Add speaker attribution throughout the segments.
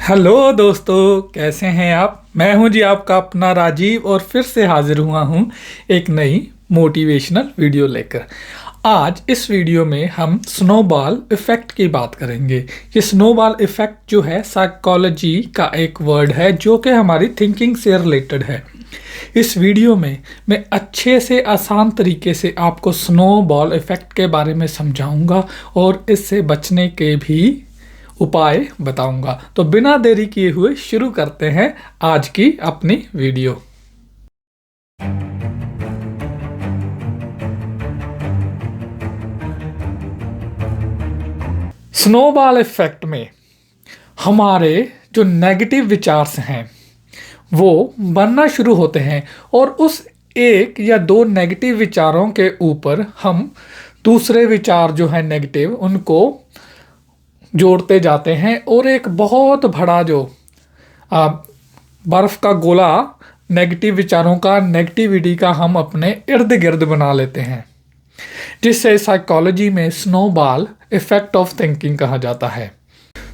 Speaker 1: Hello दोस्तों, कैसे हैं आप। मैं हूं जी आपका अपना राजीव और फिर से हाजिर हुआ हूं एक नई मोटिवेशनल वीडियो लेकर। आज इस वीडियो में हम स्नोबॉल इफ़ेक्ट की बात करेंगे। ये स्नोबॉल इफ़ेक्ट जो है साइकोलॉजी का एक वर्ड है जो कि हमारी थिंकिंग से रिलेटेड है। इस वीडियो में मैं अच्छे से आसान तरीके से आपको स्नोबॉल इफ़ेक्ट के बारे में समझाऊंगा और इससे बचने के भी उपाय बताऊंगा। तो बिना देरी किए हुए शुरू करते हैं आज की अपनी वीडियो। स्नोबॉल इफेक्ट में हमारे जो नेगेटिव विचार्स हैं वो बनना शुरू होते हैं और उस एक या दो नेगेटिव विचारों के ऊपर हम दूसरे विचार जो है नेगेटिव उनको जोड़ते जाते हैं और एक बहुत बड़ा जो बर्फ़ का गोला नेगेटिव विचारों का, नेगेटिविटी का हम अपने इर्द गिर्द बना लेते हैं, जिससे साइकोलॉजी में स्नोबॉल इफ़ेक्ट ऑफ थिंकिंग कहा जाता है।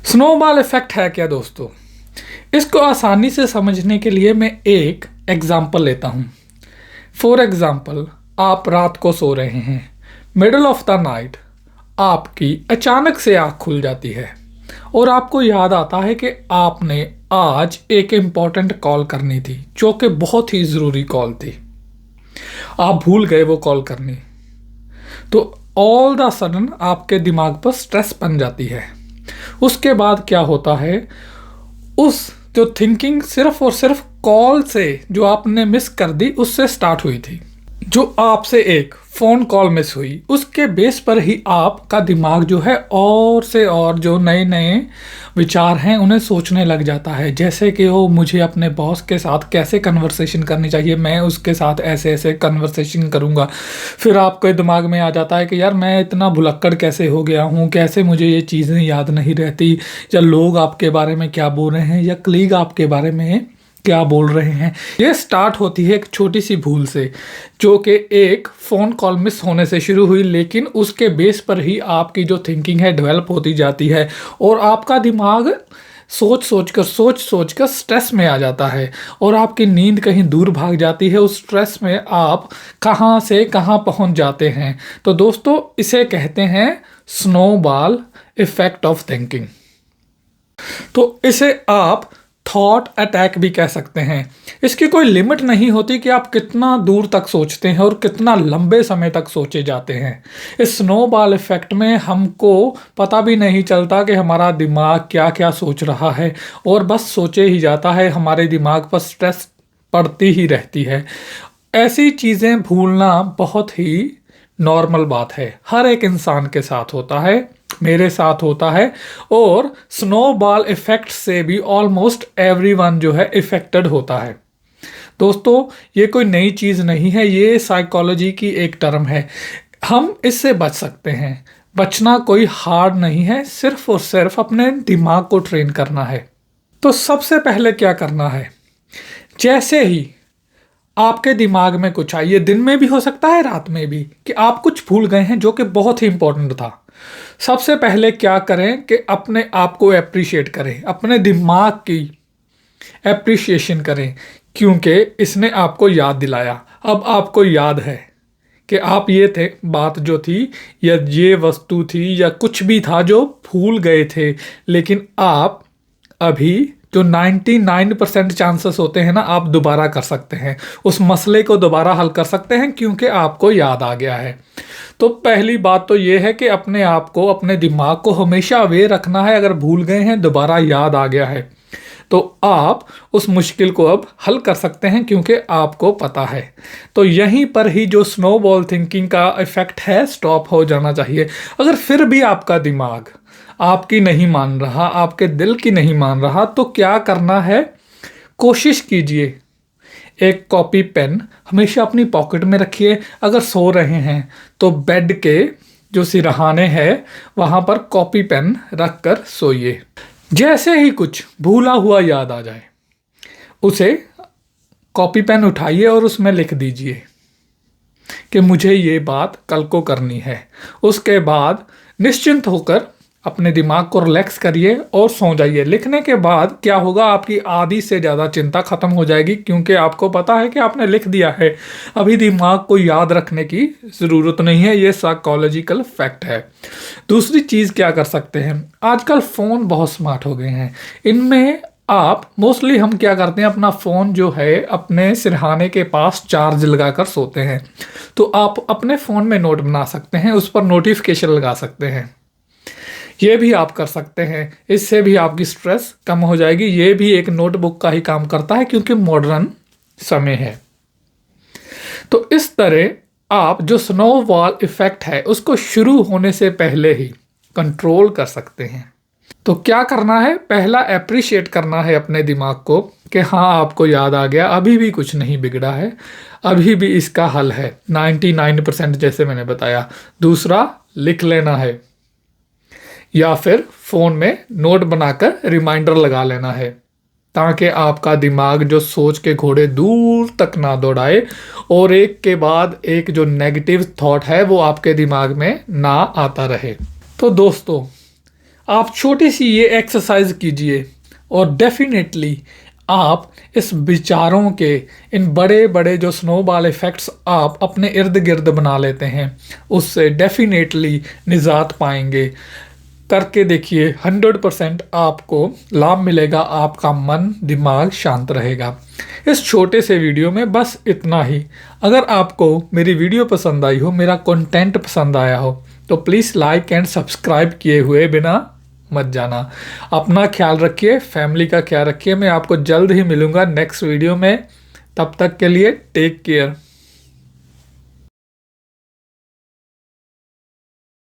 Speaker 1: स्नोबॉल इफ़ेक्ट है क्या दोस्तों? इसको आसानी से समझने के लिए मैं एक एग्ज़ाम्पल लेता हूँ। फॉर एग्ज़ाम्पल, आप रात को सो रहे हैं, मिडल ऑफ द नाइट आपकी अचानक से आँख खुल जाती है और आपको याद आता है कि आपने आज एक इम्पॉर्टेंट कॉल करनी थी जो कि बहुत ही ज़रूरी कॉल थी। आप भूल गए वो कॉल करनी, तो ऑल द सडन आपके दिमाग पर स्ट्रेस बन जाती है। उसके बाद क्या होता है, उस जो थिंकिंग सिर्फ और सिर्फ कॉल से जो आपने मिस कर दी उससे स्टार्ट हुई थी। जो आपसे एक फ़ोन कॉल मिस हुई उसके बेस पर ही आपका दिमाग जो है और से और जो नए नए विचार हैं उन्हें सोचने लग जाता है। जैसे कि वो मुझे अपने बॉस के साथ कैसे कन्वर्सेशन करनी चाहिए, मैं उसके साथ ऐसे ऐसे कन्वर्सेशन करूँगा। फिर आपके दिमाग में आ जाता है कि यार मैं इतना भुलक्कड़ कैसे हो गया हूँ, कैसे मुझे ये चीज़ें याद नहीं रहती, या लोग आपके बारे में क्या बोल रहे हैं या कलीग आपके बारे में क्या बोल रहे हैं। ये स्टार्ट होती है एक छोटी सी भूल से जो कि एक फ़ोन कॉल मिस होने से शुरू हुई, लेकिन उसके बेस पर ही आपकी जो थिंकिंग है डेवलप होती जाती है और आपका दिमाग सोच सोच कर स्ट्रेस में आ जाता है और आपकी नींद कहीं दूर भाग जाती है। उस स्ट्रेस में आप कहाँ से कहाँ पहुँच जाते हैं। तो दोस्तों, इसे कहते हैं स्नोबॉल इफ़ेक्ट ऑफ थिंकिंग। तो इसे आप थॉट अटैक भी कह सकते हैं। इसकी कोई लिमिट नहीं होती कि आप कितना दूर तक सोचते हैं और कितना लंबे समय तक सोचे जाते हैं। इस स्नोबॉल इफ़ेक्ट में हमको पता भी नहीं चलता कि हमारा दिमाग क्या क्या सोच रहा है और बस सोचे ही जाता है। हमारे दिमाग पर स्ट्रेस पड़ती ही रहती है। ऐसी चीज़ें भूलना बहुत ही नॉर्मल बात है, हर एक इंसान के साथ होता है, मेरे साथ होता है और स्नोबॉल इफ़ेक्ट से भी ऑलमोस्ट एवरीवन जो है इफ़ेक्टेड होता है। दोस्तों, ये कोई नई चीज़ नहीं है, ये साइकोलॉजी की एक टर्म है। हम इससे बच सकते हैं। बचना कोई हार्ड नहीं है, सिर्फ और सिर्फ अपने दिमाग को ट्रेन करना है। तो सबसे पहले क्या करना है, जैसे ही आपके दिमाग में कुछ आए, ये दिन में भी हो सकता है रात में भी, कि आप कुछ भूल गए हैं जो कि बहुत ही इंपॉर्टेंट था, सबसे पहले क्या करें कि अपने आप को एप्रिशिएट करें, अपने दिमाग की एप्रिशिएशन करें, क्योंकि इसने आपको याद दिलाया। अब आपको याद है कि आप ये थे बात जो थी या ये वस्तु थी या कुछ भी था जो भूल गए थे, लेकिन आप अभी जो 99% चांसेस होते हैं ना, आप दोबारा कर सकते हैं, उस मसले को दोबारा हल कर सकते हैं क्योंकि आपको याद आ गया है। तो पहली बात तो ये है कि अपने आप को, अपने दिमाग को हमेशा अवेयर रखना है। अगर भूल गए हैं, दोबारा याद आ गया है, तो आप उस मुश्किल को अब हल कर सकते हैं क्योंकि आपको पता है। तो यहीं पर ही जो स्नोबॉल थिंकिंग का इफ़ेक्ट है स्टॉप हो जाना चाहिए। अगर फिर भी आपका दिमाग आपकी नहीं मान रहा, आपके दिल की नहीं मान रहा, तो क्या करना है, कोशिश कीजिए एक कॉपी पेन हमेशा अपनी पॉकेट में रखिए। अगर सो रहे हैं तो बेड के जो सिरहाने हैं वहाँ पर कॉपी पेन रख कर सोइए। जैसे ही कुछ भूला हुआ याद आ जाए, उसे कॉपी पेन उठाइए और उसमें लिख दीजिए कि मुझे ये बात कल को करनी है। उसके बाद निश्चिंत होकर अपने दिमाग को रिलैक्स करिए और सो जाइए। लिखने के बाद क्या होगा, आपकी आधी से ज़्यादा चिंता खत्म हो जाएगी, क्योंकि आपको पता है कि आपने लिख दिया है। अभी दिमाग को याद रखने की ज़रूरत नहीं है, ये साइकोलॉजिकल फैक्ट है। दूसरी चीज़ क्या कर सकते हैं, आजकल फ़ोन बहुत स्मार्ट हो गए हैं। इनमें आप मोस्टली हम क्या करते हैं, अपना फ़ोन जो है अपने सिरहाने के पास चार्ज लगाकर सोते हैं। तो आप अपने फ़ोन में नोट बना सकते हैं, उस पर नोटिफिकेशन लगा सकते हैं। ये भी आप कर सकते हैं, इससे भी आपकी स्ट्रेस कम हो जाएगी। ये भी एक नोटबुक का ही काम करता है, क्योंकि मॉडर्न समय है। तो इस तरह आप जो स्नोबॉल इफ़ेक्ट है उसको शुरू होने से पहले ही कंट्रोल कर सकते हैं। तो क्या करना है, पहला अप्रिशिएट करना है अपने दिमाग को कि हाँ आपको याद आ गया, अभी भी कुछ नहीं बिगड़ा है, अभी भी इसका हल है 99% जैसे मैंने बताया। दूसरा, लिख लेना है या फिर फ़ोन में नोट बनाकर रिमाइंडर लगा लेना है, ताकि आपका दिमाग जो सोच के घोड़े दूर तक ना दौड़ाए और एक के बाद एक जो नेगेटिव थॉट है वो आपके दिमाग में ना आता रहे। तो दोस्तों, आप छोटी सी ये एक्सरसाइज कीजिए और डेफिनेटली आप इस विचारों के, इन बड़े बड़े जो स्नोबॉल इफ़ेक्ट्स आप अपने इर्द गिर्द बना लेते हैं, उससे डेफिनेटली निजात पाएंगे। करके देखिए, 100% आपको लाभ मिलेगा, आपका मन दिमाग शांत रहेगा। इस छोटे से वीडियो में बस इतना ही। अगर आपको मेरी वीडियो पसंद आई हो, मेरा कंटेंट पसंद आया हो, तो प्लीज़ लाइक एंड सब्सक्राइब किए हुए बिना मत जाना। अपना ख्याल रखिए, फैमिली का ख्याल रखिए। मैं आपको जल्द ही मिलूँगा नेक्स्ट वीडियो में। तब तक के लिए टेक केयर।